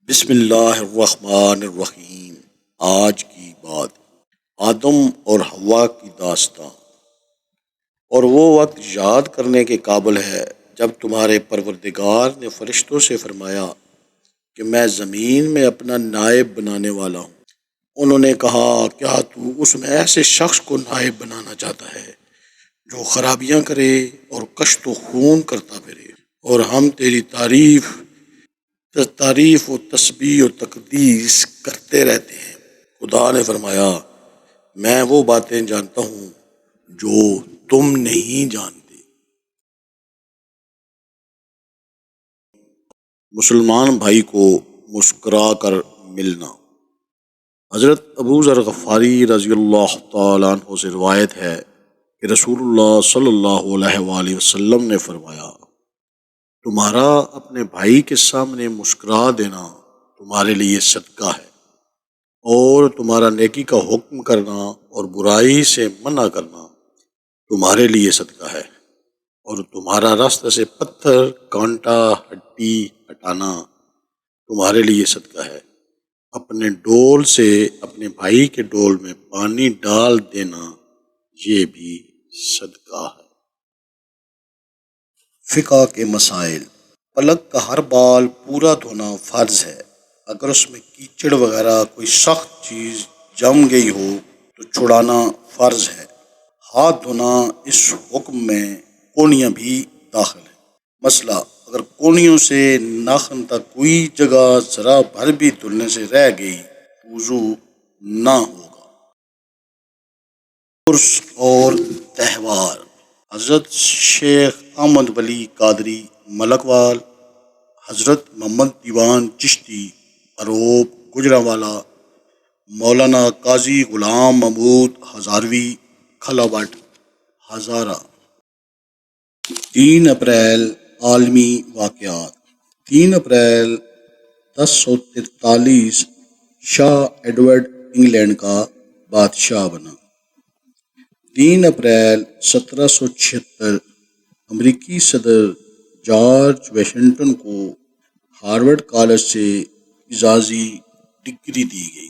بسم اللہ الرحمن الرحیم۔ آج کی بات آدم اور حوا کی داستان۔ اور وہ وقت یاد کرنے کے قابل ہے جب تمہارے پروردگار نے فرشتوں سے فرمایا کہ میں زمین میں اپنا نائب بنانے والا ہوں۔ انہوں نے کہا، کیا تو اس میں ایسے شخص کو نائب بنانا چاہتا ہے جو خرابیاں کرے اور کشت و خون کرتا پھرے؟ اور ہم تیری تعریف و تسبیح و تقدیس کرتے رہتے ہیں۔ خدا نے فرمایا، میں وہ باتیں جانتا ہوں جو تم نہیں جانتے۔ مسلمان بھائی کو مسکرا کر ملنا۔ حضرت ابو ذر غفاری رضی اللہ تعالیٰ عنہ سے روایت ہے کہ رسول اللہ صلی اللہ علیہ وآلہ وسلم نے فرمایا، تمہارا اپنے بھائی کے سامنے مسکرا دینا تمہارے لیے صدقہ ہے، اور تمہارا نیکی کا حکم کرنا اور برائی سے منع کرنا تمہارے لیے صدقہ ہے، اور تمہارا راستہ سے پتھر، کانٹا، ہڈی ہٹانا تمہارے لیے صدقہ ہے، اپنے ڈول سے اپنے بھائی کے ڈول میں پانی ڈال دینا یہ بھی صدقہ ہے۔ فقہ کے مسائل۔ پلک کا ہر بال پورا دھونا فرض ہے۔ اگر اس میں کیچڑ وغیرہ کوئی سخت چیز جم گئی ہو تو چھڑانا فرض ہے۔ ہاتھ دھونا، اس حکم میں کونیاں بھی داخل ہیں۔ مسئلہ، اگر کونیوں سے ناخن تک کوئی جگہ ذرا بھر بھی دھلنے سے رہ گئی وضو نہ ہوگا۔ عرس اور تہوار۔ حضرت شیخ احمد ولی قادری ملکوال، حضرت محمد دیوان چشتی اروب گجرانوالہ، مولانا قاضی غلام محمود ہزاروی کھلا بٹ ہزارہ۔ 3 اپریل عالمی واقعات۔ 3 اپریل 1043 شاہ ایڈورڈ انگلینڈ کا بادشاہ بنا۔ 3 اپریل 1776 امریکی صدر جارج واشنگٹن کو ہارورڈ کالج سے اعزازی ڈگری دی گئی۔